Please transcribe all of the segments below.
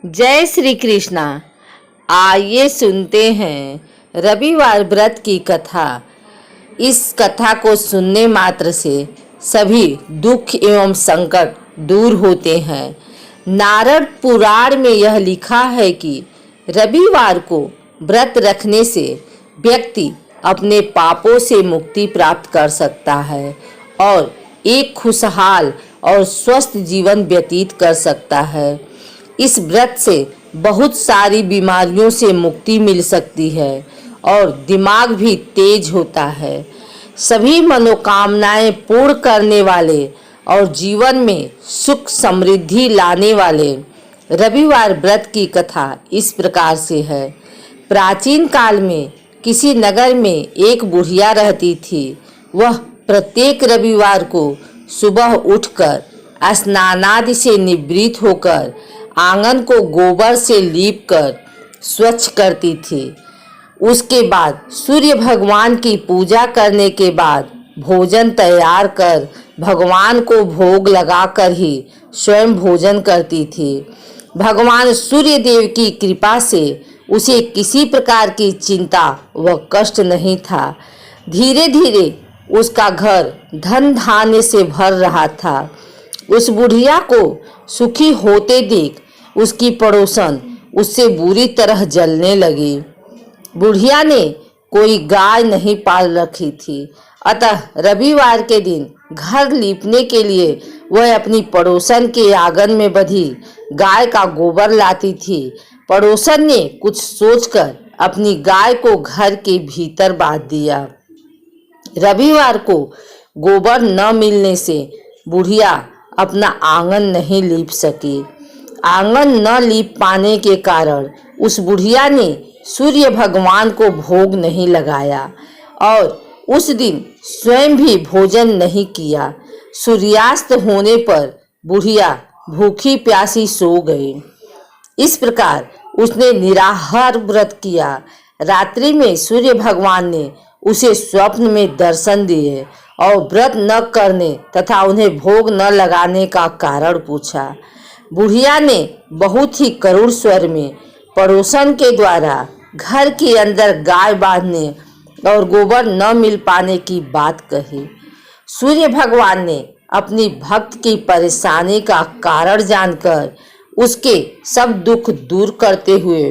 जय श्री कृष्णा। आइए सुनते हैं रविवार व्रत की कथा। इस कथा को सुनने मात्र से सभी दुख एवं संकट दूर होते हैं। नारद पुराण में यह लिखा है कि रविवार को व्रत रखने से व्यक्ति अपने पापों से मुक्ति प्राप्त कर सकता है और एक खुशहाल और स्वस्थ जीवन व्यतीत कर सकता है। इस व्रत से बहुत सारी बीमारियों से मुक्ति मिल सकती है और दिमाग भी तेज होता है। सभी मनोकामनाएं पूर्ण करने वाले और जीवन में सुख समृद्धि लाने वाले रविवार व्रत की कथा इस प्रकार से है। प्राचीन काल में किसी नगर में एक बुढ़िया रहती थी। वह प्रत्येक रविवार को सुबह उठकर स्नानादि से निवृत्त होकर आंगन को गोबर से लीपकर स्वच्छ करती थी। उसके बाद सूर्य भगवान की पूजा करने के बाद भोजन तैयार कर भगवान को भोग लगाकर ही स्वयं भोजन करती थी। भगवान सूर्य देव की कृपा से उसे किसी प्रकार की चिंता व कष्ट नहीं था। धीरे धीरे उसका घर धन धान्य से भर रहा था। उस बुढ़िया को सुखी होते देख उसकी पड़ोसन उससे बुरी तरह जलने लगी। बुढ़िया ने कोई गाय नहीं पाल रखी थी, अतः रविवार के दिन घर लीपने के लिए वह अपनी पड़ोसन के आंगन में बंधी गाय का गोबर लाती थी। पड़ोसन ने कुछ सोचकर अपनी गाय को घर के भीतर बांध दिया। रविवार को गोबर न मिलने से बुढ़िया अपना आंगन नहीं लीप सकी। आंगन न लीप पाने के कारण उस बुढ़िया ने सूर्य भगवान को भोग नहीं लगाया और उस दिन स्वयं भी भोजन नहीं किया। सूर्यास्त होने पर बुढ़िया भूखी प्यासी सो गई। इस प्रकार उसने निराहार व्रत किया। रात्रि में सूर्य भगवान ने उसे स्वप्न में दर्शन दिए और व्रत न करने तथा उन्हें भोग न लगाने का कारण पूछा। बुढ़िया ने बहुत ही करुण स्वर में पड़ोसन के द्वारा घर के अंदर गाय बांधने और गोबर न मिल पाने की बात कही। सूर्य भगवान ने अपनी भक्त की परेशानी का कारण जानकर उसके सब दुख दूर करते हुए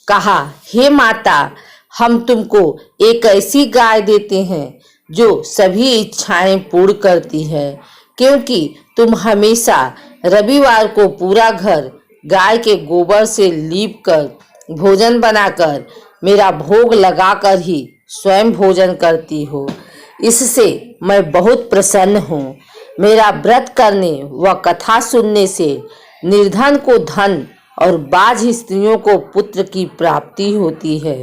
कहा, हे माता, हम तुमको एक ऐसी गाय देते हैं जो सभी इच्छाएं पूर्ण करती है, क्योंकि तुम हमेशा रविवार को पूरा घर गाय के गोबर से लीप कर भोजन बनाकर मेरा भोग लगाकर ही स्वयं भोजन करती हो। इससे मैं बहुत प्रसन्न हूँ। मेरा व्रत करने व कथा सुनने से निर्धन को धन और बाझ स्त्रियों को पुत्र की प्राप्ति होती है।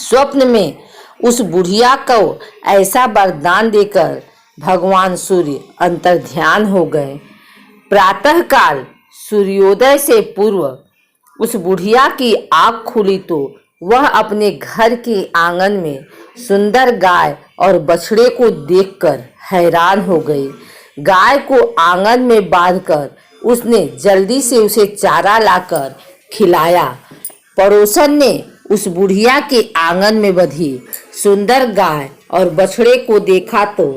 स्वप्न में उस बुढ़िया को ऐसा वरदान देकर भगवान सूर्य अंतर्ध्यान हो गए। प्रातःकाल सूर्योदय से पूर्व उस बुढ़िया की आँख खुली तो वह अपने घर के आंगन में सुंदर गाय और बछड़े को देखकर हैरान हो गई। गाय को आंगन में बांधकर उसने जल्दी से उसे चारा लाकर खिलाया। पड़ोसन ने उस बुढ़िया के आंगन में बंधी सुंदर गाय और बछड़े को देखा तो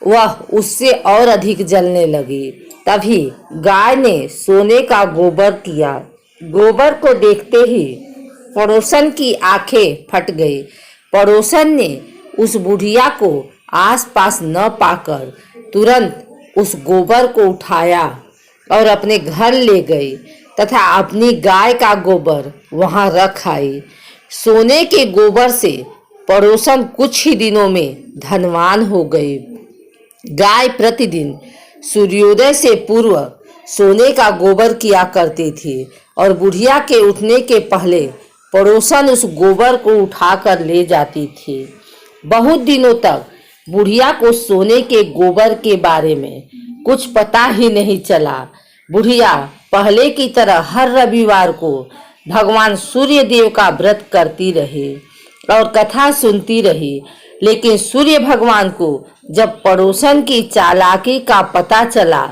वह उससे और अधिक जलने लगी। तभी गाय ने सोने का गोबर किया। गोबर को देखते ही पड़ोसन की आंखें फट गई। पड़ोसन ने उस बुढ़िया को आसपास न पाकर तुरंत उस गोबर को उठाया और अपने घर ले गई तथा अपनी गाय का गोबर वहां रख आई। सोने के गोबर से पड़ोसन कुछ ही दिनों में धनवान हो गई। गाय प्रतिदिन सूर्योदय से पूर्व सोने का गोबर किया करती थी और बुढ़िया के उठने के पहले पड़ोसन उस गोबर को उठाकर ले जाती थी। बहुत दिनों तक बुढ़िया को सोने के गोबर के बारे में कुछ पता ही नहीं चला। बुढ़िया पहले की तरह हर रविवार को भगवान सूर्य देव का व्रत करती रही और कथा सुनती रही। लेकिन सूर्य भगवान को जब पड़ोसन की चालाकी का पता चला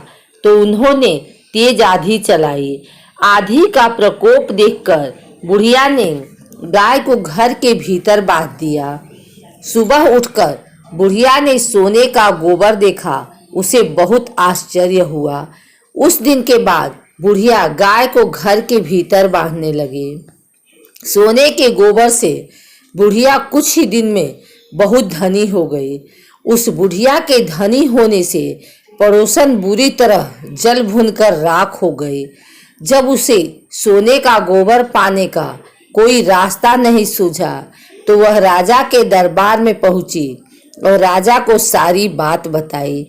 तो उन्होंने तेज आंधी चलाई। आंधी का प्रकोप देखकर बुढ़िया ने गाय को घर के भीतर बांध दिया। सुबह उठकर बुढ़िया ने सोने का गोबर देखा। उसे बहुत आश्चर्य हुआ। उस दिन के बाद बुढ़िया गाय को घर के भीतर बांधने लगी। सोने के गोबर से बुढ़िया कुछ ही दिन में बहुत धनी हो गई। उस बुढ़िया के धनी होने से पड़ोसन बुरी तरह जल भुनकर राख हो गई। जब उसे सोने का गोबर पाने का कोई रास्ता नहीं सूझा तो वह राजा के दरबार में पहुंची और राजा को सारी बात बताई।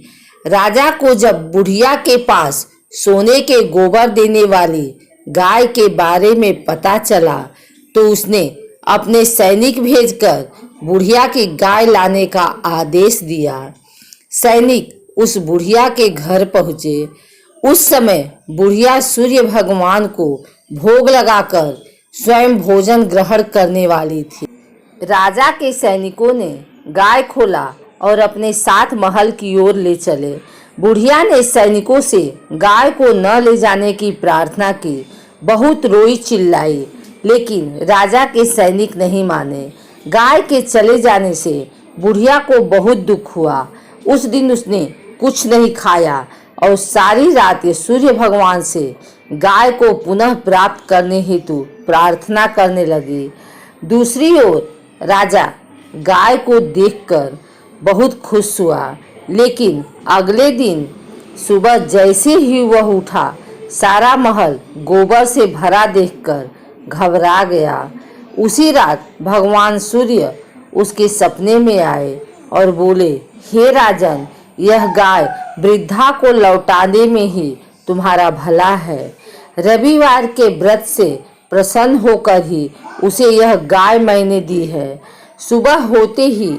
राजा को जब बुढ़िया के पास सोने के गोबर देने वाली गाय के बारे में पता चला तो उसने अपने सैनिक भेजकर बुढ़िया की गाय लाने का आदेश दिया। सैनिक उस बुढ़िया के घर पहुंचे। उस समय बुढ़िया सूर्य भगवान को भोग लगाकर स्वयं भोजन ग्रहण करने वाली थी। राजा के सैनिकों ने गाय खोला और अपने साथ महल की ओर ले चले। बुढ़िया ने सैनिकों से गाय को न ले जाने की प्रार्थना की। बहुत रोई चिल्लाई, लेकिन राजा के सैनिक नहीं माने। गाय के चले जाने से बुढ़िया को बहुत दुख हुआ। उस दिन उसने कुछ नहीं खाया और सारी रात सूर्य भगवान से गाय को पुनः प्राप्त करने हेतु प्रार्थना करने लगी। दूसरी ओर राजा गाय को देखकर बहुत खुश हुआ, लेकिन अगले दिन सुबह जैसे ही वह उठा, सारा महल गोबर से भरा देखकर घबरा गया। उसी रात भगवान सूर्य उसके सपने में आए और बोले, हे राजन, यह गाय वृद्धा को लौटाने में ही तुम्हारा भला है। रविवार के व्रत से प्रसन्न होकर ही उसे यह गाय मैंने दी है। सुबह होते ही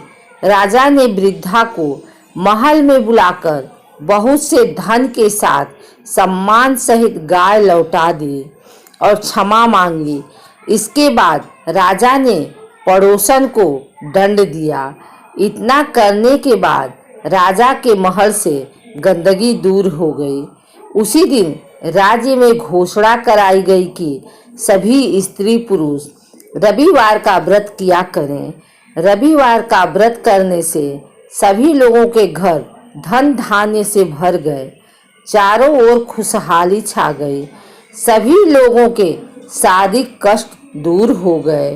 राजा ने वृद्धा को महल में बुलाकर बहुत से धन के साथ सम्मान सहित गाय लौटा दी और क्षमा मांगी। इसके बाद राजा ने पड़ोसन को दंड दिया। इतना करने के बाद राजा के महल से गंदगी दूर हो गई। उसी दिन राज्य में घोषणा कराई गई कि सभी स्त्री पुरुष रविवार का व्रत किया करें। रविवार का व्रत करने से सभी लोगों के घर धन धान्य से भर गए। चारों ओर खुशहाली छा गई। सभी लोगों के शारीरिक कष्ट दूर हो गए।